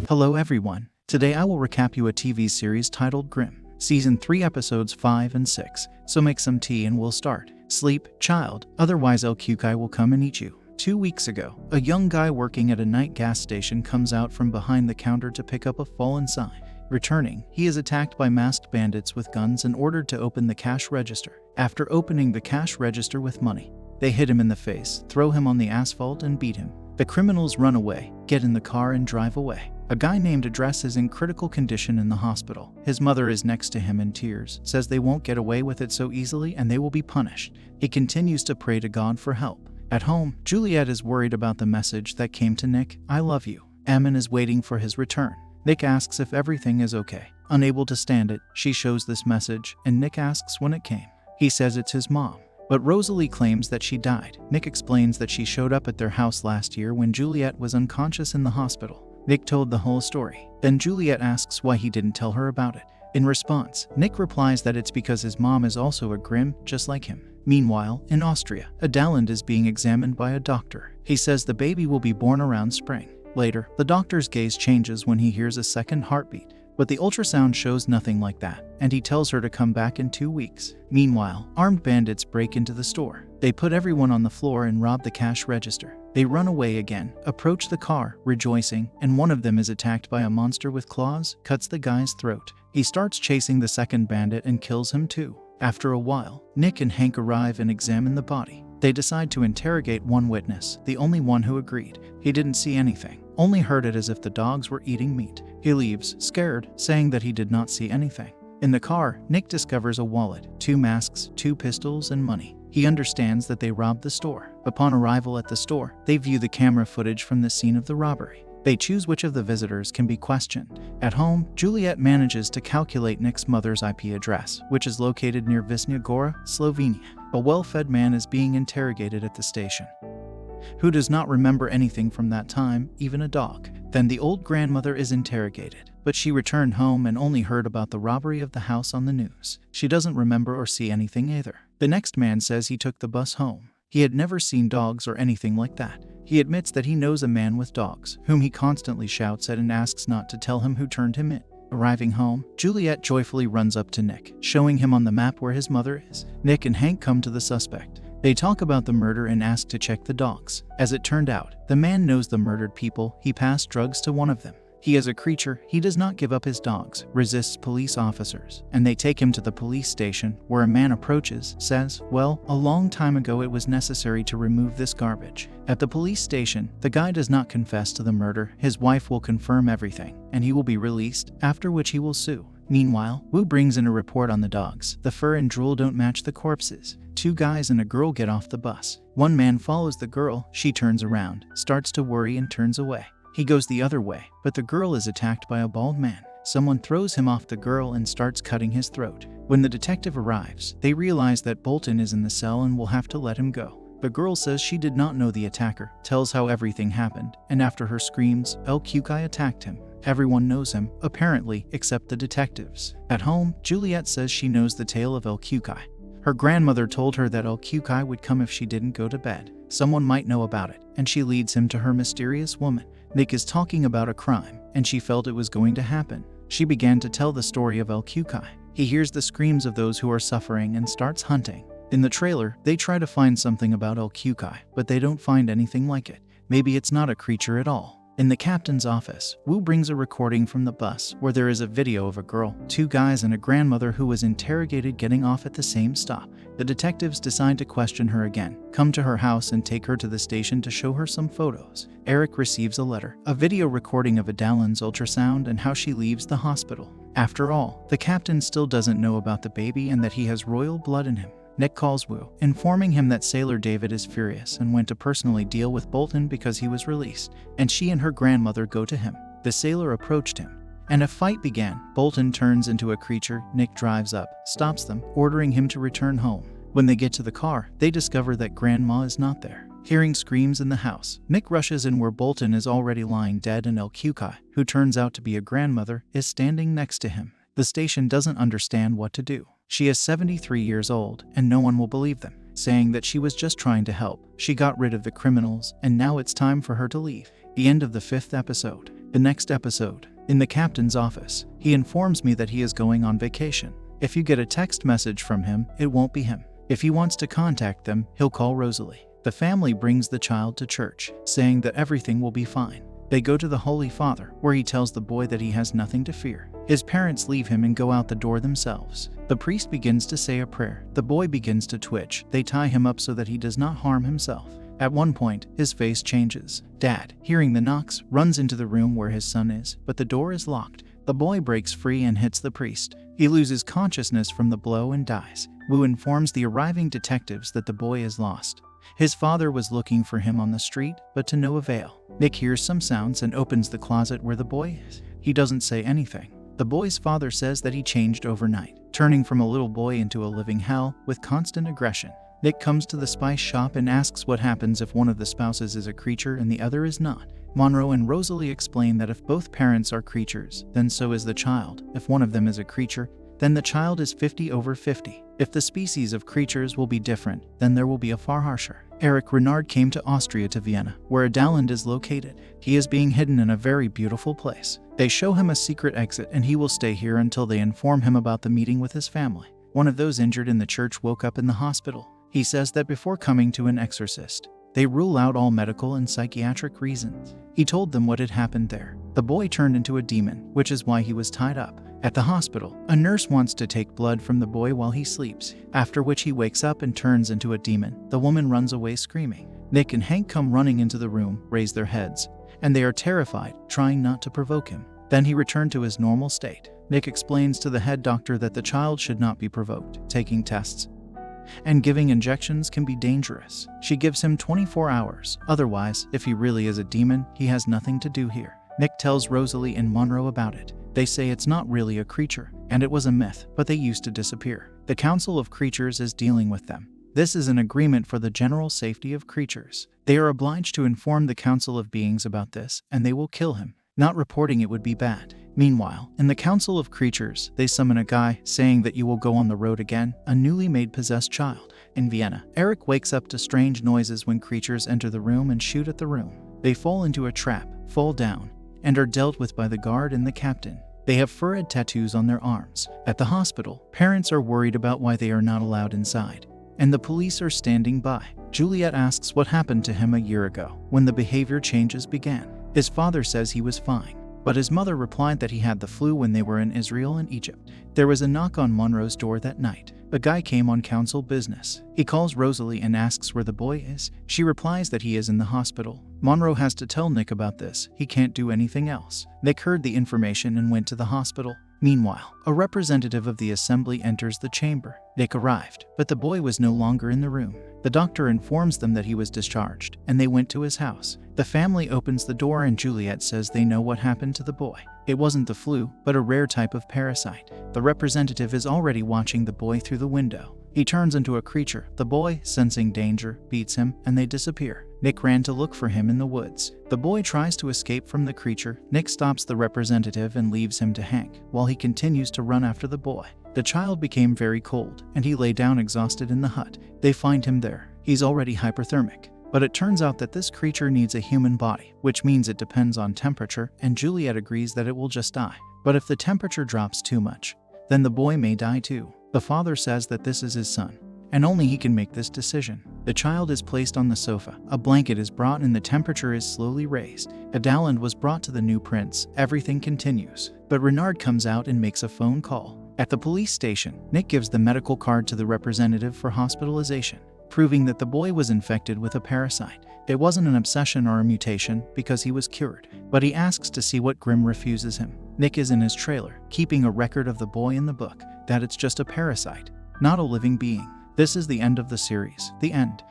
Hello everyone. Today I will recap you a TV series titled Grimm, Season 3 Episodes 5 and 6. So make some tea and we'll start. Sleep, child, otherwise El Kukai will come and eat you. 2 weeks ago, a young guy working at a night gas station comes out from behind the counter to pick up a fallen sign. Returning, he is attacked by masked bandits with guns and ordered to open the cash register. After opening the cash register with money, they hit him in the face, throw him on the asphalt and beat him. The criminals run away, get in the car and drive away. A guy named Address is in critical condition in the hospital. His mother is next to him in tears, says they won't get away with it so easily and they will be punished. He continues to pray to God for help. At home, Juliet is worried about the message that came to Nick, "I love you." Ammon is waiting for his return. Nick asks if everything is okay. Unable to stand it, she shows this message, and Nick asks when it came. He says it's his mom, but Rosalie claims that she died. Nick explains that she showed up at their house last year when Juliet was unconscious in the hospital. Nick told the whole story. Then Juliet asks why he didn't tell her about it. In response, Nick replies that it's because his mom is also a Grimm, just like him. Meanwhile, in Austria, a descendant is being examined by a doctor. He says the baby will be born around spring. Later, the doctor's gaze changes when he hears a second heartbeat, but the ultrasound shows nothing like that, and he tells her to come back in 2 weeks. Meanwhile, armed bandits break into the store. They put everyone on the floor and rob the cash register. They run away again, approach the car, rejoicing, and one of them is attacked by a monster with claws, cuts the guy's throat. He starts chasing the second bandit and kills him too. After a while, Nick and Hank arrive and examine the body. They decide to interrogate one witness, the only one who agreed. He didn't see anything, only heard it as if the dogs were eating meat. He leaves, scared, saying that he did not see anything. In the car, Nick discovers a wallet, 2 masks, 2 pistols, and money. He understands that they robbed the store. Upon arrival at the store, they view the camera footage from the scene of the robbery. They choose which of the visitors can be questioned. At home, Juliet manages to calculate Nick's mother's IP address, which is located near Visnja Gora, Slovenia. A well-fed man is being interrogated at the station, who does not remember anything from that time, even a dog. Then the old grandmother is interrogated, but she returned home and only heard about the robbery of the house on the news. She doesn't remember or see anything either. The next man says he took the bus home. He had never seen dogs or anything like that. He admits that he knows a man with dogs, whom he constantly shouts at and asks not to tell him who turned him in. Arriving home, Juliet joyfully runs up to Nick, showing him on the map where his mother is. Nick and Hank come to the suspect. They talk about the murder and ask to check the dogs. As it turned out, the man knows the murdered people. He passed drugs to one of them. He is a creature. He does not give up his dogs, resists police officers, and they take him to the police station, where a man approaches, says, "Well, a long time ago it was necessary to remove this garbage." At the police station, the guy does not confess to the murder. His wife will confirm everything, and he will be released, after which he will sue. Meanwhile, Wu brings in a report on the dogs. The fur and drool don't match the corpses. 2 guys and a girl get off the bus. One man follows the girl. She turns around, starts to worry and turns away. He goes the other way, but the girl is attacked by a bald man. Someone throws him off the girl and starts cutting his throat. When the detective arrives, they realize that Bolton is in the cell and will have to let him go. The girl says she did not know the attacker, tells how everything happened, and after her screams, El Kukai attacked him. Everyone knows him, apparently, except the detectives. At home, Juliet says she knows the tale of El Kukai. Her grandmother told her that El Kukai would come if she didn't go to bed. Someone might know about it, and she leads him to her mysterious woman. Nick is talking about a crime, and she felt it was going to happen. She began to tell the story of El Kukai. He hears the screams of those who are suffering and starts hunting. In the trailer, they try to find something about El Kukai, but they don't find anything like it. Maybe it's not a creature at all. In the captain's office, Wu brings a recording from the bus where there is a video of a girl, 2 guys and a grandmother who was interrogated getting off at the same stop. The detectives decide to question her again, come to her house and take her to the station to show her some photos. Eric receives a letter, a video recording of Adalin's ultrasound and how she leaves the hospital. After all, the captain still doesn't know about the baby and that he has royal blood in him. Nick calls Wu, informing him that Sailor David is furious and went to personally deal with Bolton because he was released, and she and her grandmother go to him. The sailor approached him, and a fight began. Bolton turns into a creature. Nick drives up, stops them, ordering him to return home. When they get to the car, they discover that Grandma is not there. Hearing screams in the house, Nick rushes in where Bolton is already lying dead and El Kukai, who turns out to be a grandmother, is standing next to him. The station doesn't understand what to do. She is 73 years old, and no one will believe them, saying that she was just trying to help. She got rid of the criminals, and now it's time for her to leave. The end of the 5th episode. The next episode. In the captain's office, he informs me that he is going on vacation. If you get a text message from him, it won't be him. If he wants to contact them, he'll call Rosalie. The family brings the child to church, saying that everything will be fine. They go to the Holy Father, where he tells the boy that he has nothing to fear. His parents leave him and go out the door themselves. The priest begins to say a prayer. The boy begins to twitch. They tie him up so that he does not harm himself. At one point, his face changes. Dad, hearing the knocks, runs into the room where his son is, but the door is locked. The boy breaks free and hits the priest. He loses consciousness from the blow and dies. Wu informs the arriving detectives that the boy is lost. His father was looking for him on the street, but to no avail. Nick hears some sounds and opens the closet where the boy is. He doesn't say anything. The boy's father says that he changed overnight, turning from a little boy into a living hell with constant aggression. Nick comes to the spice shop and asks what happens if one of the spouses is a creature and the other is not. Monroe and Rosalie explain that if both parents are creatures, then so is the child. If one of them is a creature, then the child is 50/50. If the species of creatures will be different, then there will be a far harsher. Eric Renard came to Austria to Vienna, where a Dalland is located. He is being hidden in a very beautiful place. They show him a secret exit and he will stay here until they inform him about the meeting with his family. One of those injured in the church woke up in the hospital. He says that before coming to an exorcist, they rule out all medical and psychiatric reasons. He told them what had happened there. The boy turned into a demon, which is why he was tied up. At the hospital, a nurse wants to take blood from the boy while he sleeps, after which he wakes up and turns into a demon. The woman runs away screaming. Nick and Hank come running into the room, raise their heads, and they are terrified, trying not to provoke him. Then he returned to his normal state. Nick explains to the head doctor that the child should not be provoked. Taking tests and giving injections can be dangerous. She gives him 24 hours. Otherwise, if he really is a demon, he has nothing to do here. Nick tells Rosalie and Monroe about it. They say it's not really a creature, and it was a myth, but they used to disappear. The Council of Creatures is dealing with them. This is an agreement for the general safety of creatures. They are obliged to inform the Council of Beings about this, and they will kill him. Not reporting it would be bad. Meanwhile, in the Council of Creatures, they summon a guy, saying that you will go on the road again, a newly made possessed child. In Vienna, Eric wakes up to strange noises when creatures enter the room and shoot at the room. They fall into a trap, fall down, and are dealt with by the guard and the captain. They have furred tattoos on their arms. At the hospital, parents are worried about why they are not allowed inside, and the police are standing by. Juliet asks what happened to him a year ago, when the behavior changes began. His father says he was fine, but his mother replied that he had the flu when they were in Israel and Egypt. There was a knock on Monroe's door that night. A guy came on council business. He calls Rosalie and asks where the boy is. She replies that he is in the hospital. Monroe has to tell Nick about this. He can't do anything else. Nick heard the information and went to the hospital. Meanwhile, a representative of the assembly enters the chamber. Nick arrived, but the boy was no longer in the room. The doctor informs them that he was discharged, and they went to his house. The family opens the door and Juliet says they know what happened to the boy. It wasn't the flu, but a rare type of parasite. The representative is already watching the boy through the window. He turns into a creature. The boy, sensing danger, beats him, and they disappear. Nick ran to look for him in the woods. The boy tries to escape from the creature. Nick stops the representative and leaves him to Hank, while he continues to run after the boy. The child became very cold, and he lay down exhausted in the hut. They find him there. He's already hyperthermic. But it turns out that this creature needs a human body, which means it depends on temperature, and Juliet agrees that it will just die. But if the temperature drops too much, then the boy may die too. The father says that this is his son, and only he can make this decision. The child is placed on the sofa. A blanket is brought and the temperature is slowly raised. A Dalland was brought to the new prince. Everything continues. But Renard comes out and makes a phone call. At the police station, Nick gives the medical card to the representative for hospitalization, proving that the boy was infected with a parasite. It wasn't an obsession or a mutation because he was cured, but he asks to see what Grimm refuses him. Nick is in his trailer, keeping a record of the boy in the book, that it's just a parasite, not a living being. This is the end of the series. The end.